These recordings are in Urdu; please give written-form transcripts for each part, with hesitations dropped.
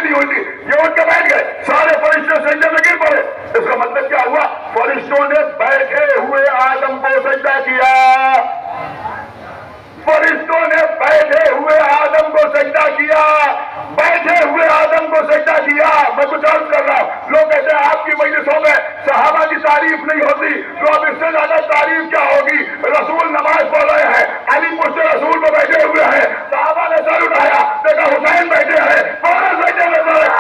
نہیں ہوتی. یہ اٹھ کے بیٹھ گئے, سارے فرشتے سجدے میں گر پڑے. اس کا مطلب کیا ہوا؟ فرشتوں نے بیٹھے ہوئے آدم کو سجدہ کیا. فرشتوں نے بیٹھے ہوئے آدم کو سجدہ کیا. بیٹھے ہوئے آدم کو سجدہ کیا. میں کچھ عرض کر رہا ہوں, لوگ کہتے ہیں آپ کی مجلسوں میں صحابہ کی تعریف نہیں ہوتی, تو اب اس سے زیادہ تعریف کیا ہوگی؟ رسول نماز پڑھ رہے ہیں, علی پشت رسول میں بیٹھے ہوئے ہیں, صحابہ نے سر اٹھایا, دیکھا حسین بیٹھے ہیں, فوراً سجدے میں سر.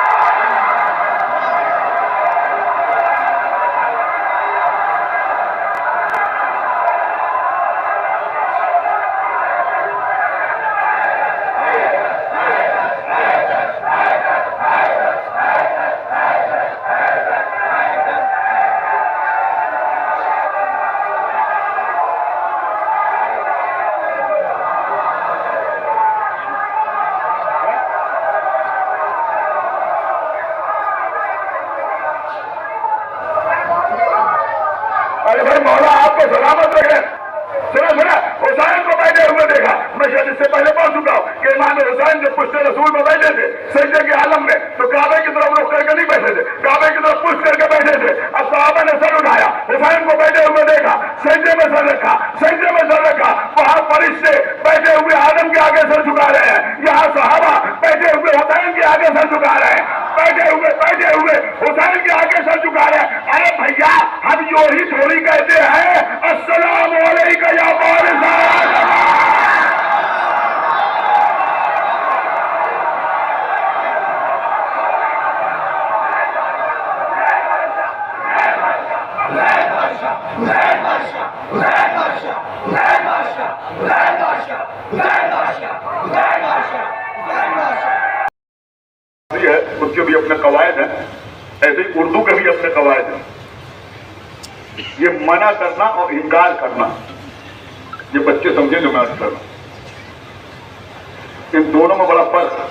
سلامت رکھے. سنا حسین کو بیٹھے ہوئے دیکھا. میں شاید اس سے پہلے پڑھ چکا ہوں کہ امام حسین جب پشت رسول میں بیٹھے تھے سجدے کے عالم میں, تو کعبے کی طرف رخ کر کے نہیں بیٹھے تھے, کعبے کی طرف پشت کر کے بیٹھے تھے. اب صحابہ نے سر اٹھایا, حسین کو بیٹھے ہوئے دیکھا, سجدے میں سر رکھا, سجدے میں سر رکھا. وہاں فرشتے بیٹھے ہوئے آدم کے آگے سر جھکا رہے ہیں, یہاں صحابہ بیٹھے ہوئے حسین کے آگے سر جھکا رہے ہیں, بیٹھے ہوئے حسین کے آگے سر جھکا رہے ہیں. ارے بھیا, ہم یوں ہی تھوڑی کہتے ہیں السلام علیکم یا وارث آدم. اس کے بھی اپنے قواعد ہیں, ایسے ہی اردو کے بھی اپنے قواعد ہیں. یہ منع کرنا اور انکار کرنا, یہ بچے سمجھیں جو میں عرض کر رہا ہوں, ان دونوں میں بڑا فرق ہے.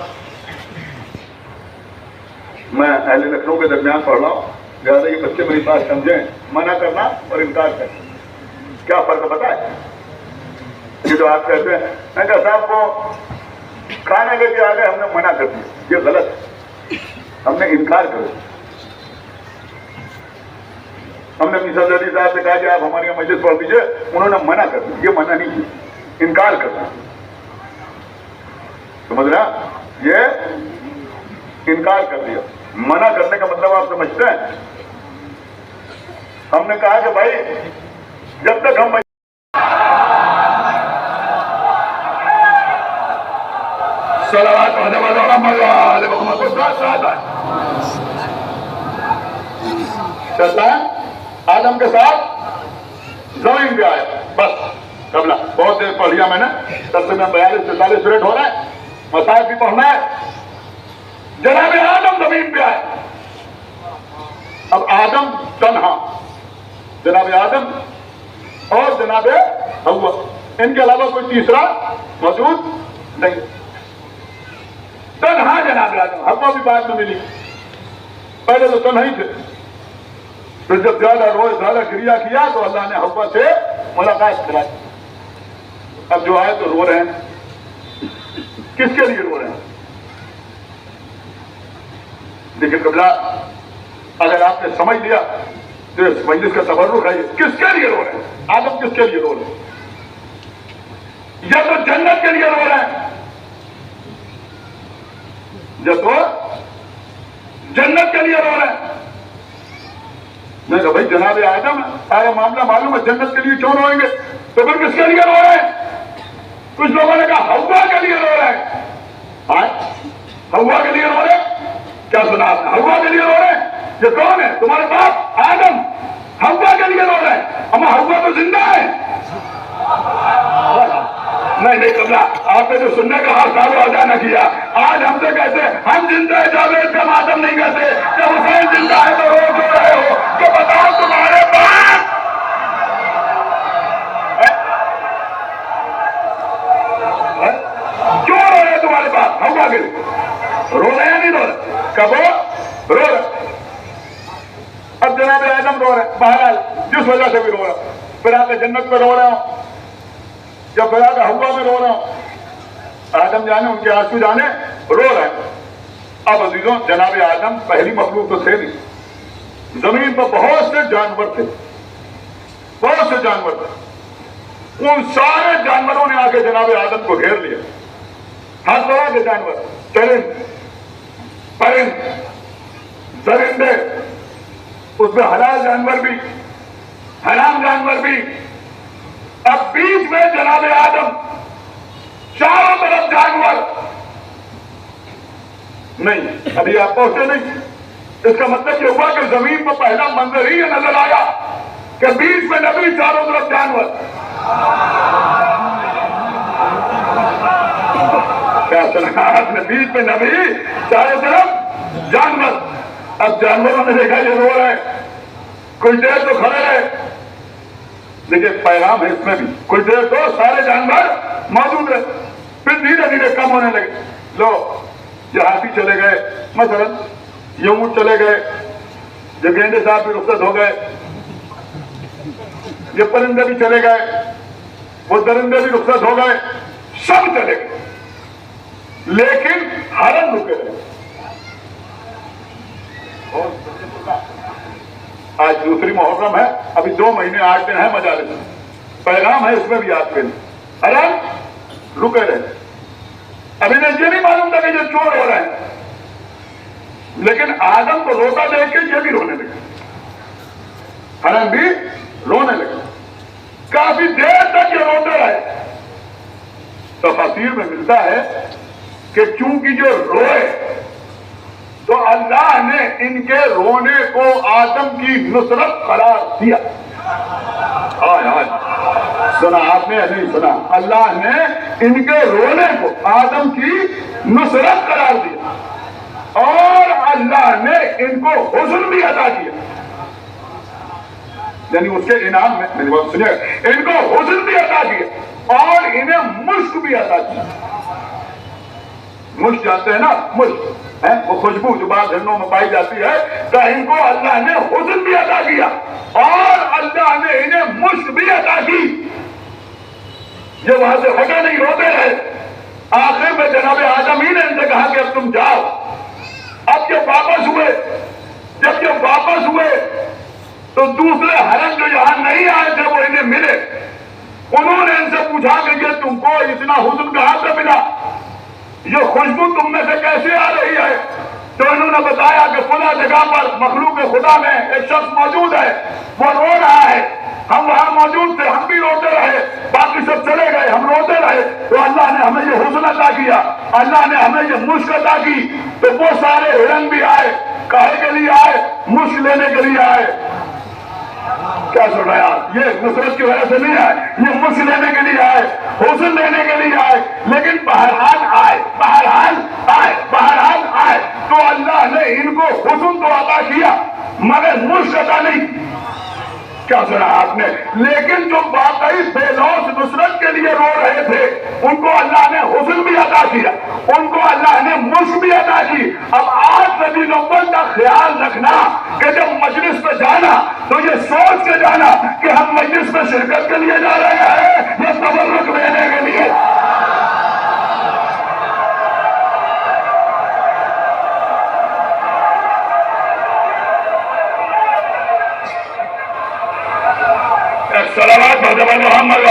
میں اہل لکھنؤ کے درمیان پڑھ رہا ہوں, لہٰذا یہ بچے میری بات سمجھیں. منع کرنا اور انکار کرنا کیا فرق ہے پتہ ہے؟ یہ جو آپ کہتے ہیں میں کہا صاحب کو کھانے لے کے آ گئے, ہم نے منع کر دیا, یہ غلط ہے. ہم نے انکار کر دیا. ہم نے میسا علی صاحب سے کہا کہ آپ ہمارے یہاں مجلس پڑھ دیجیے, انہوں نے منع کر دیا. یہ منع نہیں کیا, انکار کر دیا. سمجھ رہے ہیں؟ یہ انکار کر دیا. منع کرنے کا مطلب آپ سمجھتے ہیں؟ ہم نے کہا کہ بھائی جب تک ہم آدم کے ساتھ زمین پہ آیا. بس قبلہ بہت دیر پڑھ لیا میں نے, تقریباً 42-43 منٹ ہو رہا ہے, مسائل بھی پڑھنا ہے. جناب آدم زمین پہ آئے. اب آدم تنہا, جناب آدم اور جناب حوا, ان کے علاوہ کوئی تیسرا موجود نہیں. تنہا جناب آدم, حوا بھی بعد میں ملی, پہلے تو تنہا ہی تھے. پھر جب زیادہ روئے, زیادہ کریا کیا تو اللہ نے حوا سے ملاقات کرائی. اب جو آئے تو رو رہے ہیں. کس کے لیے رو رہے ہیں؟ لیکن قبلہ اگر آپ نے سمجھ لیا تو اس مجلس کا تبرک ہے. کس کے لیے رو رہے ہیں؟ آدم کس کے لیے رو رہے ہیں؟ یا تو جنت کے لیے رو رہے ہیں, یا تو جنت کے لیے رو رہے ہیں. میں کہا بھائی جناب آدم سارا معاملہ معلوم ہے, جنت کے لیے کیوں روئیں گے؟ تو پھر کس کے لیے رو رہے ہیں؟ کچھ لوگوں نے کہا حوا کے لیے رو رہے ہیں. حوا کے لیے رو رہے ہیں. کیا سنا آپ نے؟ حوا کے لیے رو رہے ہیں. یہ کون ہے؟ تمہارے باپ آدم حوا کے لیے رو رہے ہیں. اما حوا تو زندہ ہے. نہیں قبلہ, آپ نے جو سننے کا حساب ادا نہ کیا. آج ہم سے کہتے ہم زندہ ہے, جاوید کا ماتم نہیں کہتے. جب حسین زندہ ہے تو رو کیوں رہے ہو؟ تو بتاؤ تمہارے باپ کیوں رو رہے؟ تمہارے باپ حوا کے لیے رو رہے ہیں, نہیں رو رہے؟ کب رو رہے؟ اب جناب آدم رو رہے, بہرحال جس وجہ سے بھی رو رہا. پھر آ کے جنت میں رو رہا ہوں, جب پھر آ کے حوا میں رو رہا ہوں. آدم جانے, ان کے آنسو جانے, رو رہے ہیں. اب عزیزوں جناب آدم پہلی مخلوق تو تھے نہیں، زمین پر بہت سے جانور تھے، بہت سے جانور تھے، ان سارے جانوروں نے آ کے جناب آدم کو گھیر لیا، ہر طرح کے جانور، چرند پرند درندے، اس میں حلال جانور بھی حرام جانور بھی۔ اب بیچ میں جناب آدم، چاروں طرف جانور نہیں، ابھی آپ پہنچے نہیں، اس کا مطلب یہ ہوا کہ زمین پر پہلا منظر ہی یہ نظر آیا کہ بیچ میں نبی، چاروں طرف جانور۔ کیا سنا آپ نے؟ بیچ میں نبی، چاروں طرف جانور۔ اب جانوروں نے دیکھا یہ رو رہے ہیں، کچھ دیر تو کھڑے رہے، لیکن پیغام ہے اس میں بھی، کچھ دیر تو سارے جانور موجود رہے، پھر دھیرے دھیرے کم ہونے لگے۔ لو یہ ہاتھی چلے گئے، مثلا یہ اونٹ چلے گئے، یہ گینڈے صاحب بھی رخصت ہو گئے، یہ پرندے بھی چلے گئے، وہ درندے بھی رخصت ہو گئے، سب چلے گئے، لیکن ہرن رکے رہے۔ آج دوسری محرم ہے، ابھی 2 مہینے 8 دن ہے مجالس میں، پیغام ہے اس میں بھی آپ کے لیے، ہرن رکے رہے۔ ابھی نے یہ نہیں معلوم تھا کہ یہ چور ہو رہے ہیں، لیکن آدم کو روتا دیکھ کے یہ بھی رونے لگے، ہرن بھی رونے لگے، کافی دیر تک یہ روتے رہے۔ تفاسیر میں ملتا ہے کہ چونکہ جو روئے تو اللہ نے ان کے رونے کو آدم کی نصرت قرار دیا۔ سنا آپ نے یا نہیں سنا؟ اللہ نے ان کے رونے کو آدم کی نصرت قرار دیا، اور اللہ نے ان کو حسن بھی عطا کیا، یعنی اس کے انعام میں، میری بات سنیے، ان کو حسن بھی عطا کیا اور انہیں مشک بھی عطا کیا۔ مشک جانتے ہیں نا، مشک وہ خوشبو جو بعض جھرنوں میں پائی جاتی ہے، تو ان کو اللہ نے حسن بھی عطا کیا اور اللہ نے انہیں مشک بھی عطا کی۔ یہ وہاں سے ہٹے نہیں، روتے رہے۔ آخر میں جناب آدم ہی نے ان سے کہا کہ اب تم جاؤ۔ اب جب واپس ہوئے تو دوسرے ہرن جو یہاں نہیں آئے تھے وہ انہیں ملے، انہوں نے ان سے پوچھا کہ یہ تم کو اتنا حسن کہاں سے ملا، یہ خوشبو تم میں سے کیسے آ رہی ہے؟ تو انہوں نے بتایا کہ فلاں جگہ پر مخلوق خدا میں ایک شخص موجود ہے، وہ رو رہا ہے، ہم وہاں موجود تھے، ہم بھی روتے رہے، باقی سب چلے گئے، ہم روتے رہے، تو اللہ نے ہمیں یہ حسن عطا کیا، اللہ نے ہمیں یہ مشک عطا کی۔ تو وہ سارے ہرن بھی آئے، کاہے کے لیے آئے؟ مشک لینے کے لیے آئے۔ کیا سن رہے ہیں آپ؟ یہ نصرت کی وجہ سے نہیں آئے، یہ مشک لینے کے لیے آئے، حسن لینے کے لیے آئے، لیکن بہرحال آئے۔ تو اللہ نے ان کو حسن تو عطا کیا مگر مشک عطا نہیں۔ کیا سنا آپ نے؟ لیکن جو واقعی بے لوث نصرت کے لیے رو رہے تھے ان کو اللہ نے حسن بھی عطا کیا، ان کو اللہ نے مشک بھی عطا کی۔ اب آج نبی نبوت کا خیال رکھنا کہ جب مجلس پہ جانا تو یہ سوچ کے جانا کہ ہم مجلس میں شرکت کے لیے جا رہے ہیں یا تبرک لینے کے لیے۔ صلوات محمد